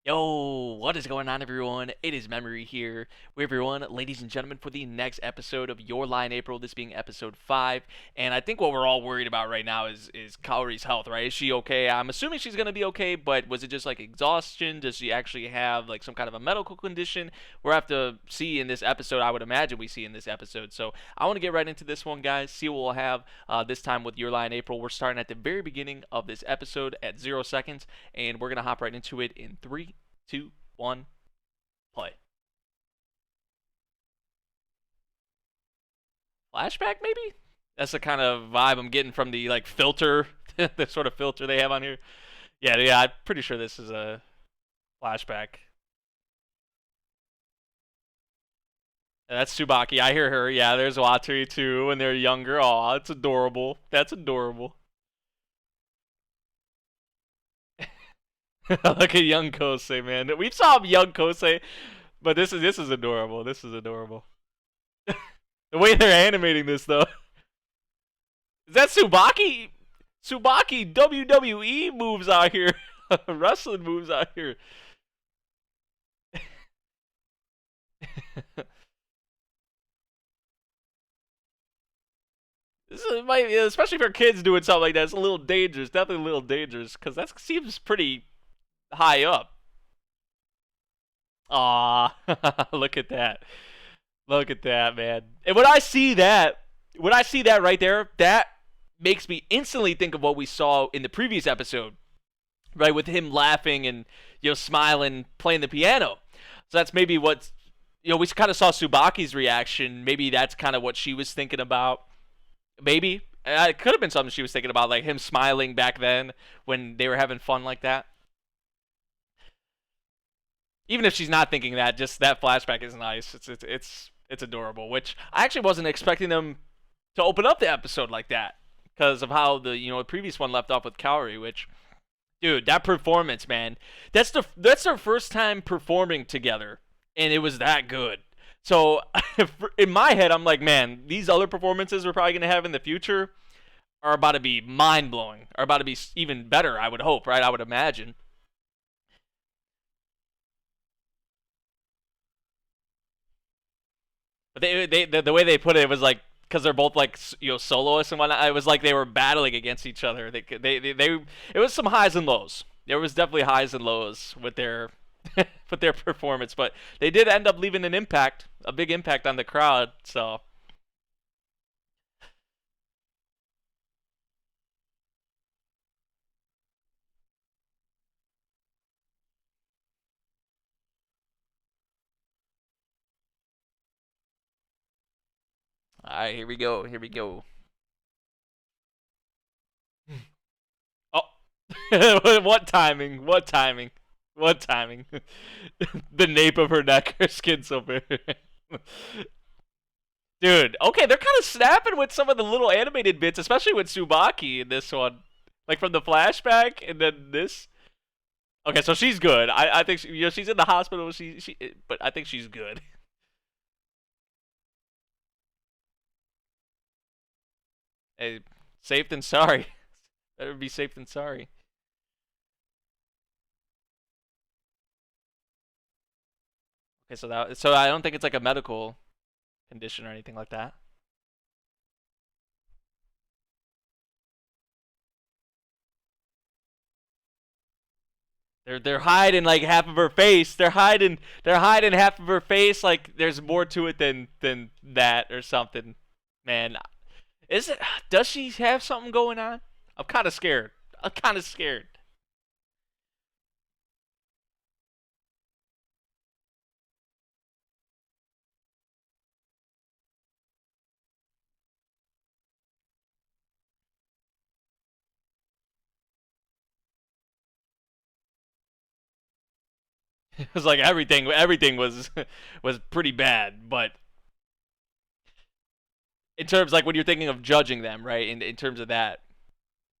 Yo, what is going on, everyone? It is Memory here with everyone, ladies and gentlemen, for the next episode of Your Lie in April, this being episode 5. And I think what we're all worried about right now is Kaori's health, right? Is she okay? I'm assuming she's going to be okay, but was it just like exhaustion? Does she actually have like some kind of a medical condition? We'll have to see in this episode. I would imagine we see in this episode. So I want to get right into this one, guys, see what we'll have this time with Your Lie in April. We're starting at the very beginning of this episode at 0 seconds, and we're going to hop right into it in 3, 2, 1, play. Flashback, maybe? That's the kind of vibe I'm getting from the like filter, the sort of filter they have on here. Yeah, I'm pretty sure this is a flashback. That's Tsubaki. I hear her. Yeah, there's Watari too when they're younger. Aw, it's adorable. That's adorable. Look at young Kosei, man. We saw young Kosei, but this is adorable. This is adorable. The way they're animating this, though. Is that Tsubaki? Tsubaki WWE moves out here. Wrestling moves out here. Especially for kids doing something like that, it's a little dangerous. Definitely a little dangerous because that seems pretty high up. Aw, look at that. Look at that, man. And when I see that right there, that makes me instantly think of what we saw in the previous episode, right? With him laughing and smiling, playing the piano. So that's maybe what we kind of saw Tsubaki's reaction. Maybe that's kind of what she was thinking about. Maybe it could have been something she was thinking about, like him smiling back then when they were having fun like that. Even if she's not thinking that, just that flashback is nice. It's adorable. Which I actually wasn't expecting them to open up the episode like that because of how the previous one left off with Kaori. Which, dude, that performance, man, that's their first time performing together, and it was that good. So in my head, I'm like, man, these other performances we're probably gonna have in the future are about to be mind blowing, are about to be even better. I would hope, right? I would imagine. But the way they put it was like because they're both like soloists and whatnot. It was like they were battling against each other. They it was some highs and lows. There was definitely highs and lows with their with their performance, but they did end up leaving an impact, a big impact on the crowd. So all right, here we go. Here we go. Oh, what timing? What timing? What timing? The nape of her neck, her skin so bare. Dude, okay, they're kind of snapping with some of the little animated bits, especially with Tsubaki in this one. Like from the flashback and then this. Okay, so she's good. I think she's in the hospital. But I think she's good. Hey, safe than sorry. Better be safe than sorry. Okay, so I don't think it's like a medical condition or anything like that. They're hiding like half of her face. They're hiding half of her face. Like there's more to it than that or something. Man, is it? Does she have something going on? I'm kind of scared. I'm kind of scared. It was like everything was pretty bad, but in terms like when you're thinking of judging them, right? In terms of that,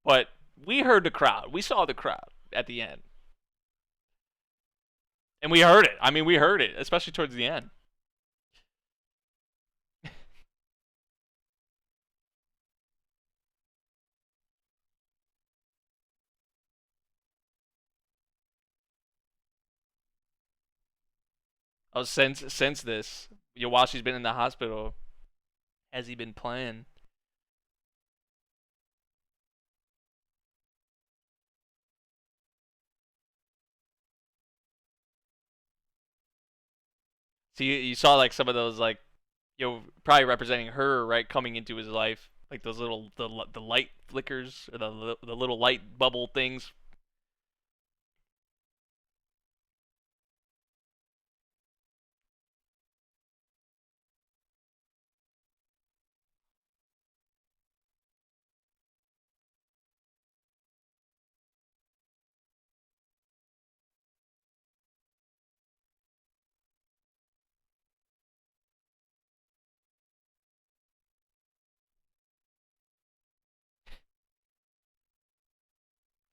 but we heard the crowd. We saw the crowd at the end, and we heard it. I mean, we heard it, especially towards the end. Oh, since this, while she's been in the hospital, has he been playing? So you saw like some of those like probably representing her right coming into his life, like those little the light flickers or the little light bubble things.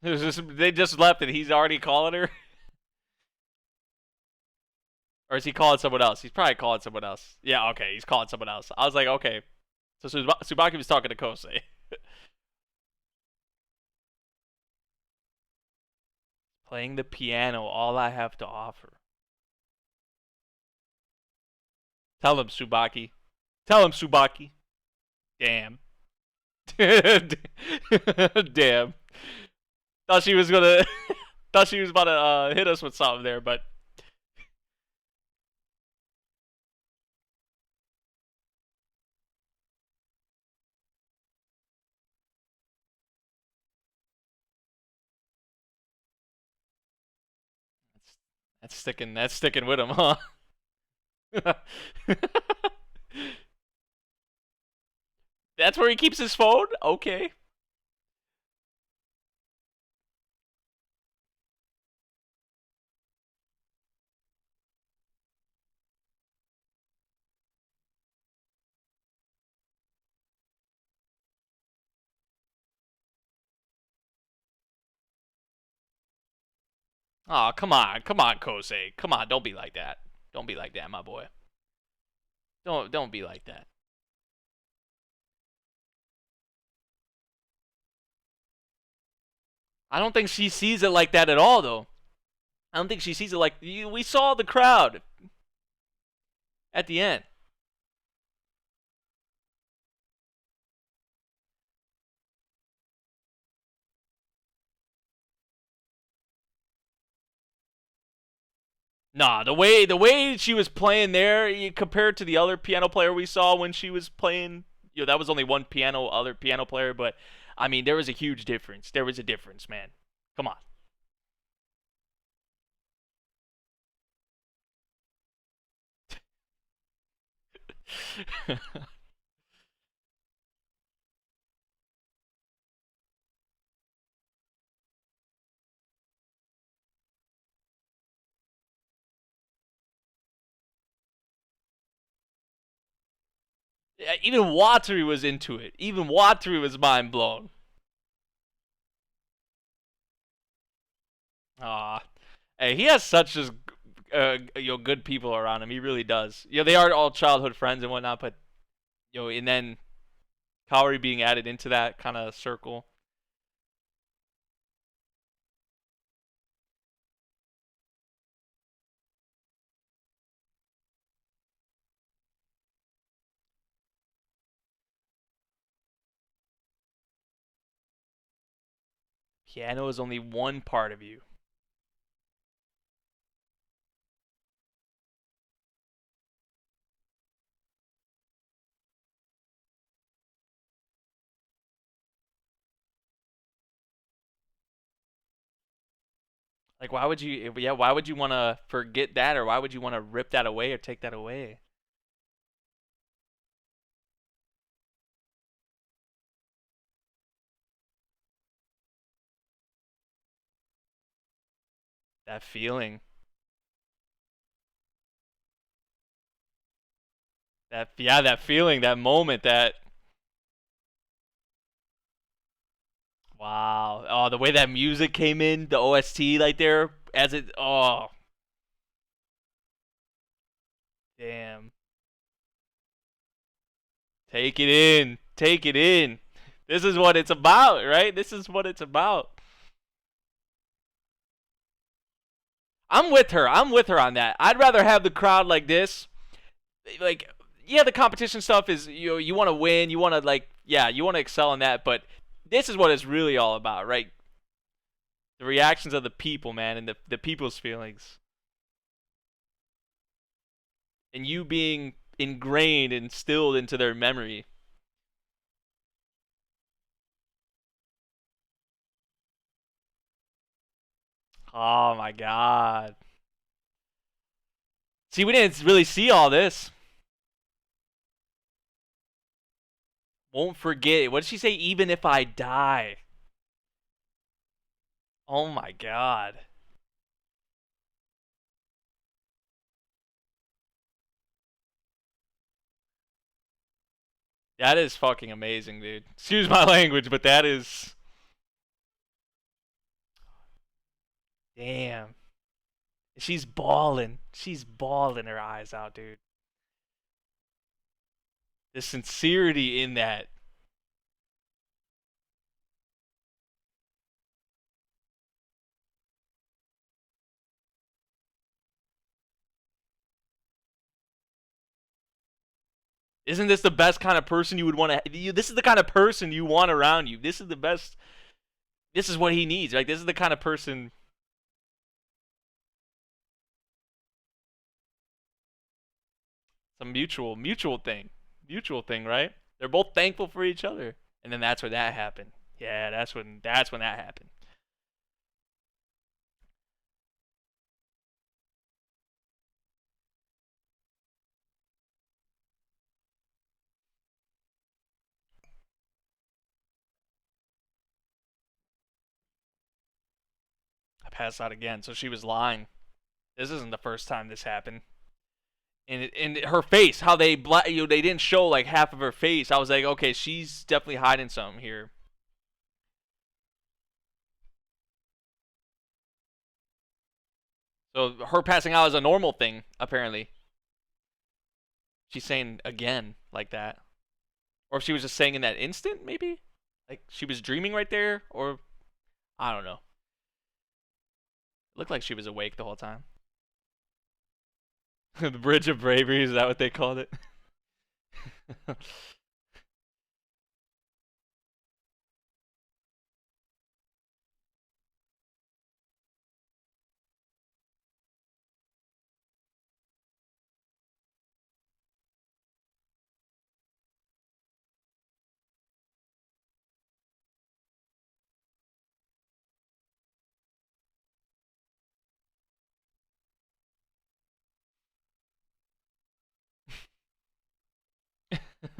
They just left and he's already calling her, or is he calling someone else? He's probably calling someone else. Yeah, okay, he's calling someone else. I was like, okay, so Tsubaki was talking to Kosei. Playing the piano, all I have to offer. Tell him, Tsubaki. Tell him, Tsubaki. Damn. Damn. Thought she was gonna. Thought she was about to hit us with something there, but that's sticking. That's sticking with him, huh? That's where he keeps his phone. Okay. Oh, come on, Kosei. Come on, don't be like that. Don't be like that, my boy. Don't be like that. I don't think she sees it like that at all, though. I don't think she sees it like we saw the crowd at the end. Nah, the way she was playing there compared to the other piano player we saw when she was playing, that was only one other piano player, but I mean there was a huge difference. There was a difference, man. Come on. Yeah, even Watari was into it. Even Watari was mind blown. Ah, hey, he has such just good people around him. He really does. They are all childhood friends and whatnot, but and then Kaori being added into that kind of circle. Piano is only one part of you. Like, why would you? Yeah, why would you want to forget that, or why would you want to rip that away or take that away? That feeling, that feeling, that moment, that wow. Oh, the way that music came in, the OST, like there, as it. Oh, damn. Take it in. Take it in. This is what it's about, right? This is what it's about. I'm with her. I'm with her on that. I'd rather have the crowd like this. Like, yeah, the competition stuff is you want to win, you want to you want to excel in that, but this is what it's really all about, right? The reactions of the people, man, and the people's feelings, and you being ingrained, instilled into their memory. Oh my god. See, we didn't really see all this. Won't forget. What did she say? Even if I die. Oh my god. That is fucking amazing, dude. Excuse my language, but that is. Damn. She's bawling. She's bawling her eyes out, dude. The sincerity in that. Isn't this the best kind of person you would want to? This is the kind of person you want around you. This is the best. This is what he needs. Like, this is the kind of person. It's a mutual thing, right? They're both thankful for each other, and then that's where that happened. Yeah, that's when that happened. I passed out again, so she was lying. This isn't the first time this happened. And her face, how they they didn't show like half of her face. I was like, okay, she's definitely hiding something here. So her passing out is a normal thing, apparently. She's saying again like that, or if she was just saying in that instant, maybe, like she was dreaming right there, or I don't know. It looked like she was awake the whole time. The Bridge of Bravery, is that what they called it?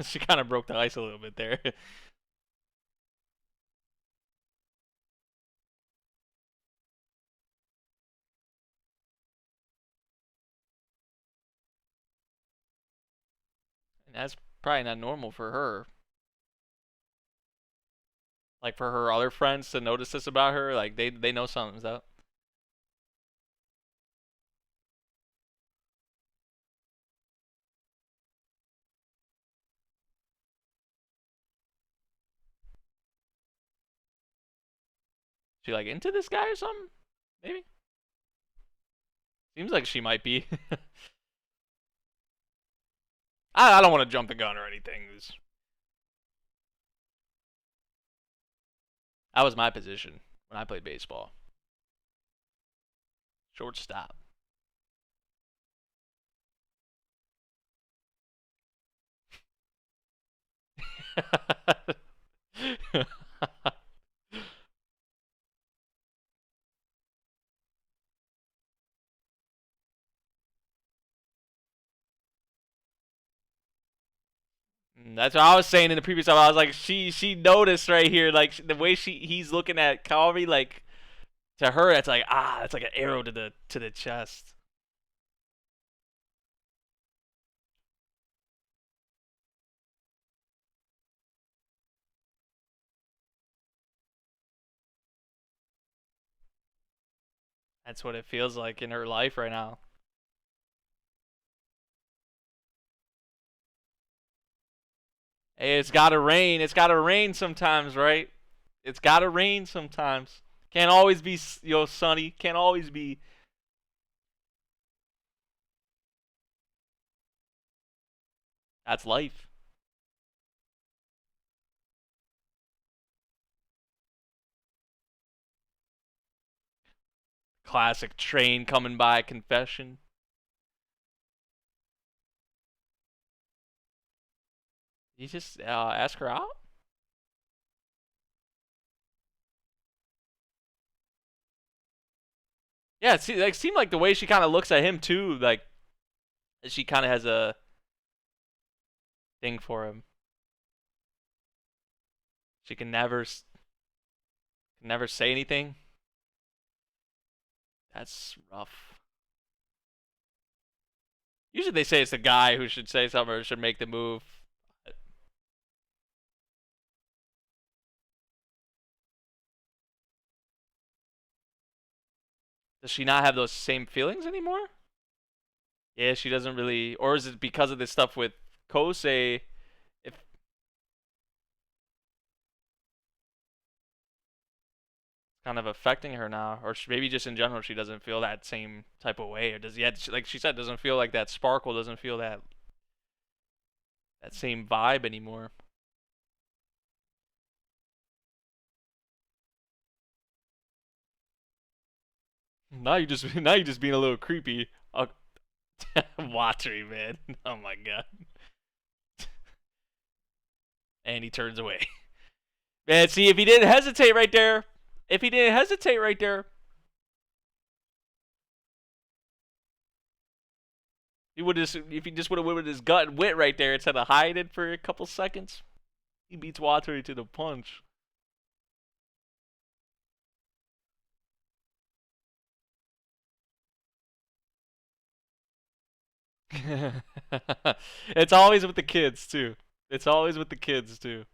She kind of broke the ice a little bit there. And that's probably not normal for her. Like for her other friends to notice this about her, like they know something's up. She like into this guy or something? Maybe. Seems like she might be. I don't want to jump the gun or anything. That was my position when I played baseball. Shortstop. That's what I was saying in the previous time. I was like, she noticed right here, like the way he's looking at Kaori, like to her, that's like that's like an arrow to the chest. That's what it feels like in her life right now. Hey, it's gotta rain. It's gotta rain sometimes, right? It's gotta rain sometimes. Can't always be sunny. Can't always be That's life. Classic train coming by confession. You just ask her out? Yeah, it seemed like the way she kind of looks at him too, like she kind of has a thing for him. She can never say anything. That's rough. Usually they say it's the guy who should say something or should make the move. Does she not have those same feelings anymore? Yeah, she doesn't really, or is it because of this stuff with Kosei? If kind of affecting her now, or maybe just in general she doesn't feel that same type of way, or does yet like she said doesn't feel like that sparkle, doesn't feel that same vibe anymore. Now you just being a little creepy. Watery man. Oh my god. And he turns away. Man, see if he didn't hesitate right there. If he didn't hesitate right there, he would just if he just would have went with his gut and wit right there instead of hiding for a couple seconds. He beats Watery to the punch. It's always with the kids too. It's always with the kids too.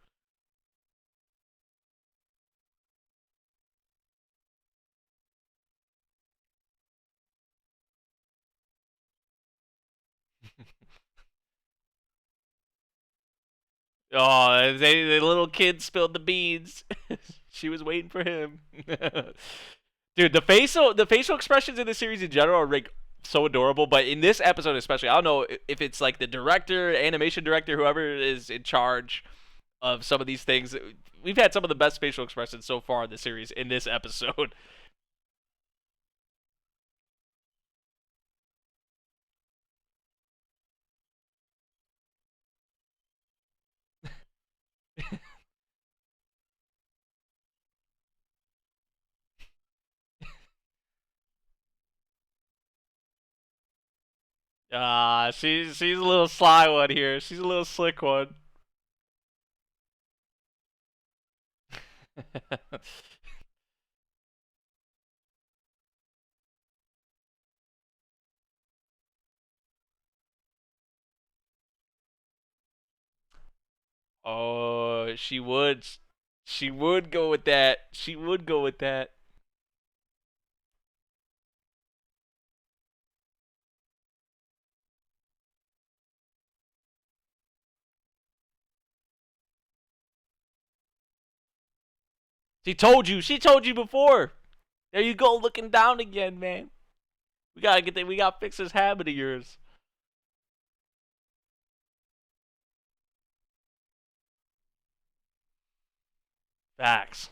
Oh, the little kid spilled the beans. She was waiting for him. Dude, the facial expressions in the series in general are like so adorable, but in this episode especially, I don't know if it's like the director, animation director, whoever is in charge of some of these things. We've had some of the best facial expressions so far in the series in this episode. She's a little sly one here. She's a little slick one. Oh, she would go with that. She would go with that. She told you. She told you before. There you go, looking down again, man. We gotta get that. We gotta fix this habit of yours. Facts.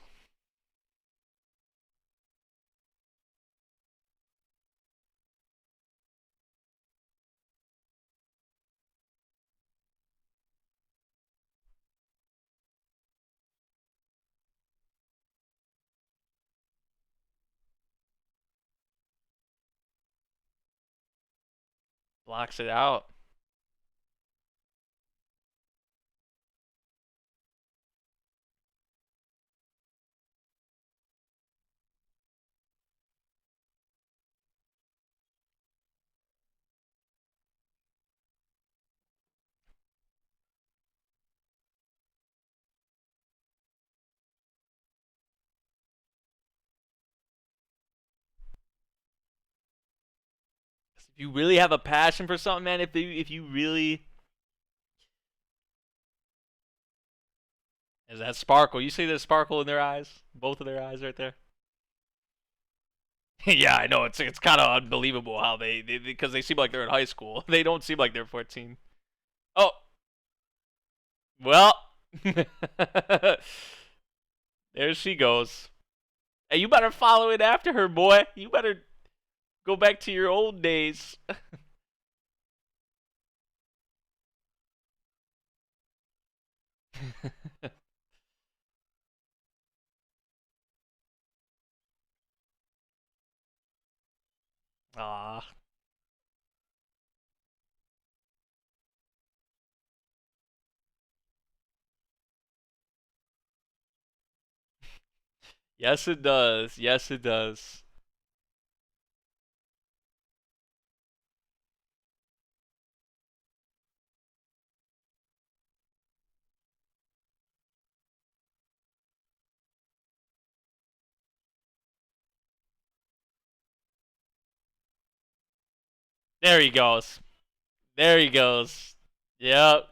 Blocks it out. If you really have a passion for something, man, if you really is that sparkle. You see the sparkle in their eyes, both of their eyes right there. Yeah, I know it's kind of unbelievable how they because they seem like they're in high school. They don't seem like they're 14. Oh, Well, there she goes. Hey, you better follow it after her, boy. You better go back to your old days. Ah, yes it does. Yes it does. There he goes. There he goes. Yep.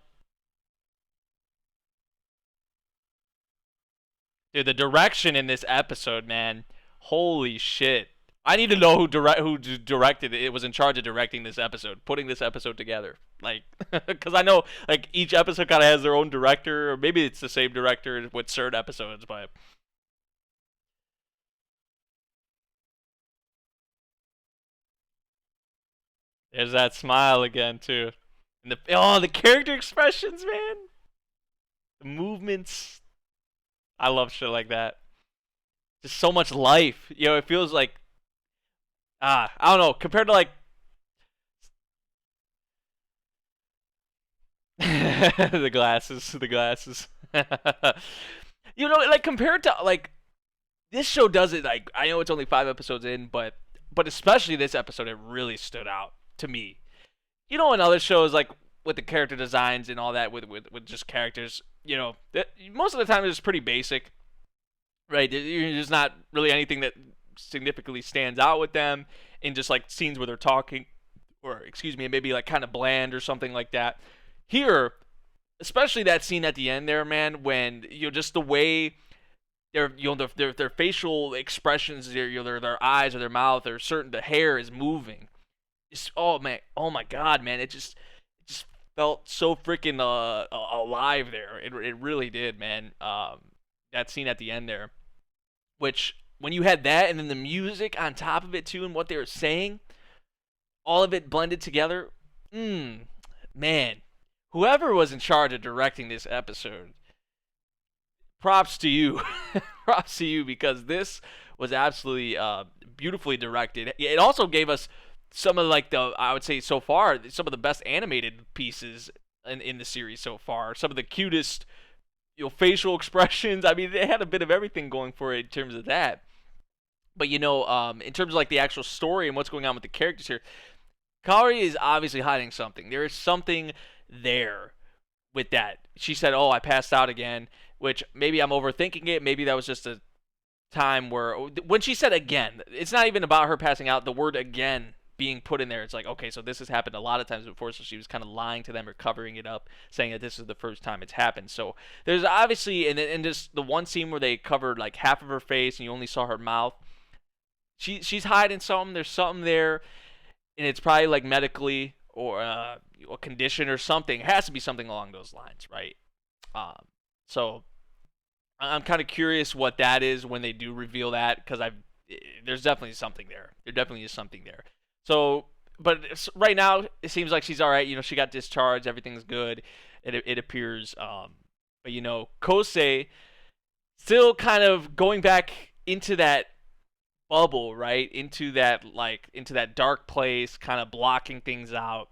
Dude, the direction in this episode, man. Holy shit. I need to know who directed it. It was in charge of directing this episode, putting this episode together. Like, because I know like each episode kind of has their own director, or maybe it's the same director with certain episodes. But there's that smile again too, and the character expressions, man, the movements. I love shit like that. Just so much life. It feels like I don't know compared to like the glasses, the glasses. Like compared to like this show does it like I know it's only 5 episodes in, but especially this episode, it really stood out to me. In other shows like with the character designs and all that, with just characters, most of the time it's pretty basic, right? There's not really anything that significantly stands out with them in just like scenes where they're talking, or excuse me, maybe like kind of bland or something like that. Here, especially that scene at the end there, man, when just the way their facial expressions, their eyes or their mouth or certain the hair is moving. Oh man, oh my god, man, it just felt so freaking alive there. It really did, man. That scene at the end there, which when you had that and then the music on top of it too, and what they were saying, all of it blended together. Man, whoever was in charge of directing this episode, props to you. Props to you, because this was absolutely beautifully directed. It also gave us some of like I would say so far some of the best animated pieces in the series so far. Some of the cutest facial expressions. I mean, they had a bit of everything going for it in terms of that. But in terms of like the actual story and what's going on with the characters here, Kaori is obviously hiding something. There is something there with that. She said, "Oh, I passed out again," which maybe I'm overthinking it. Maybe that was just a time where when she said again, it's not even about her passing out. The word again being put in there, it's like, okay, so this has happened a lot of times before, so she was kind of lying to them or covering it up, saying that this is the first time it's happened. So there's obviously in this the one scene where they covered like half of her face and you only saw her mouth. She's hiding something. There's something there, and it's probably like medically or a condition or something. It has to be something along those lines, right? So I'm kind of curious what that is when they do reveal that, because there's definitely something there. There definitely is something there. So, but right now it seems like she's all right. She got discharged. Everything's good. It appears. But Kosei still kind of going back into that bubble, right? Into that dark place, kind of blocking things out.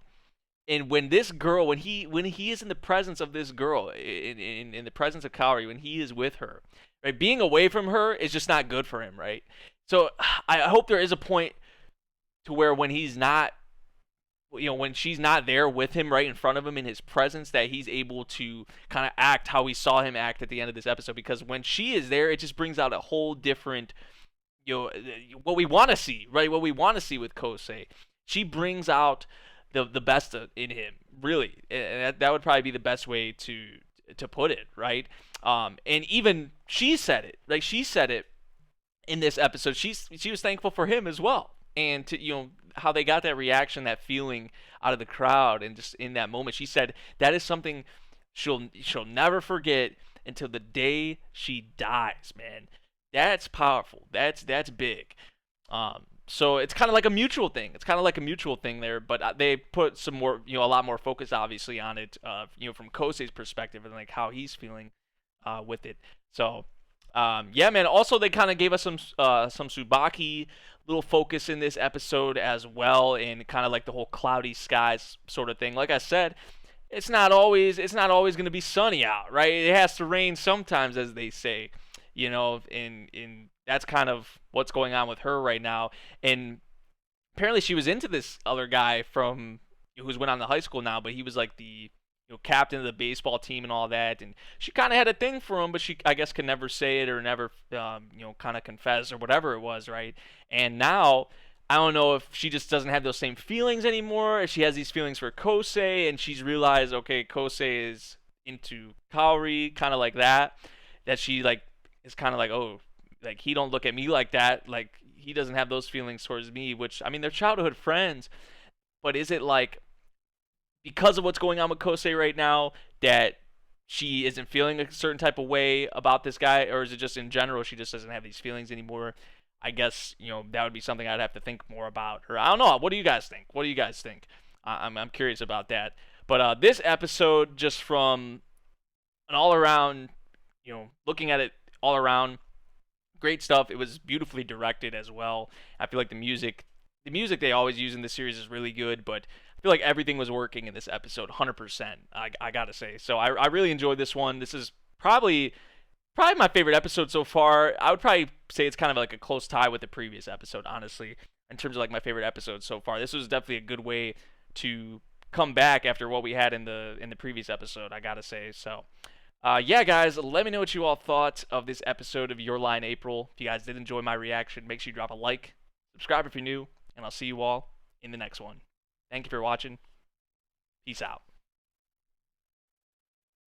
And when this girl, when he is in the presence of this girl, in the presence of Kaori, when he is with her, right, being away from her is just not good for him, right? So I hope there is a point to where when he's not, when she's not there with him, right in front of him in his presence, that he's able to kind of act how we saw him act at the end of this episode. Because when she is there, it just brings out a whole different, what we want to see, right? What we want to see with Kosei. She brings out the best in him, really, and that would probably be the best way to put it, right? And even she said it, like she said it in this episode. She was thankful for him as well, and to how they got that reaction, that feeling out of the crowd, and just in that moment, she said that is something she'll never forget until the day she dies, man. That's powerful. That's big. So it's kind of like a mutual thing. It's kind of like a mutual thing there, but they put some more, a lot more focus obviously on it, from Kosei's perspective and like how he's feeling with it. So, yeah, man. Also, they kind of gave us some Tsubaki little focus in this episode as well, and kind of like the whole cloudy skies sort of thing. Like I said, it's not always going to be sunny out, right? It has to rain sometimes, as they say, and that's kind of what's going on with her right now. And apparently, she was into this other guy from who's went on to high school now, but he was like the captain of the baseball team and all that, and she kind of had a thing for him, but she, I guess, could never say it or never kind of confess or whatever it was, right? And now I don't know if she just doesn't have those same feelings anymore, if she has these feelings for Kosei, and she's realized, okay, Kosei is into Kaori, kind of like that, that she like is kind of like, oh, like he don't look at me like that, like he doesn't have those feelings towards me, which, I mean, they're childhood friends, but is it like because of what's going on with Kosei right now that she isn't feeling a certain type of way about this guy, or is it just in general she just doesn't have these feelings anymore? I guess that would be something I'd have to think more about. Or I don't know. What do you guys think? What do you guys think? I'm curious about that. But this episode, just from an all around, looking at it all around, great stuff. It was beautifully directed as well. I feel like the music they always use in this series is really good, but I feel like everything was working in this episode 100%. I gotta say. So I really enjoyed this one. This is probably my favorite episode so far. I would probably say it's kind of like a close tie with the previous episode, honestly, in terms of like my favorite episode so far. This was definitely a good way to come back after what we had in the previous episode, I gotta say. So, yeah, guys, let me know what you all thought of this episode of Your Line April. If you guys did enjoy my reaction, make sure you drop a like, subscribe if you're new, and I'll see you all in the next one. Thank you for watching. Peace out.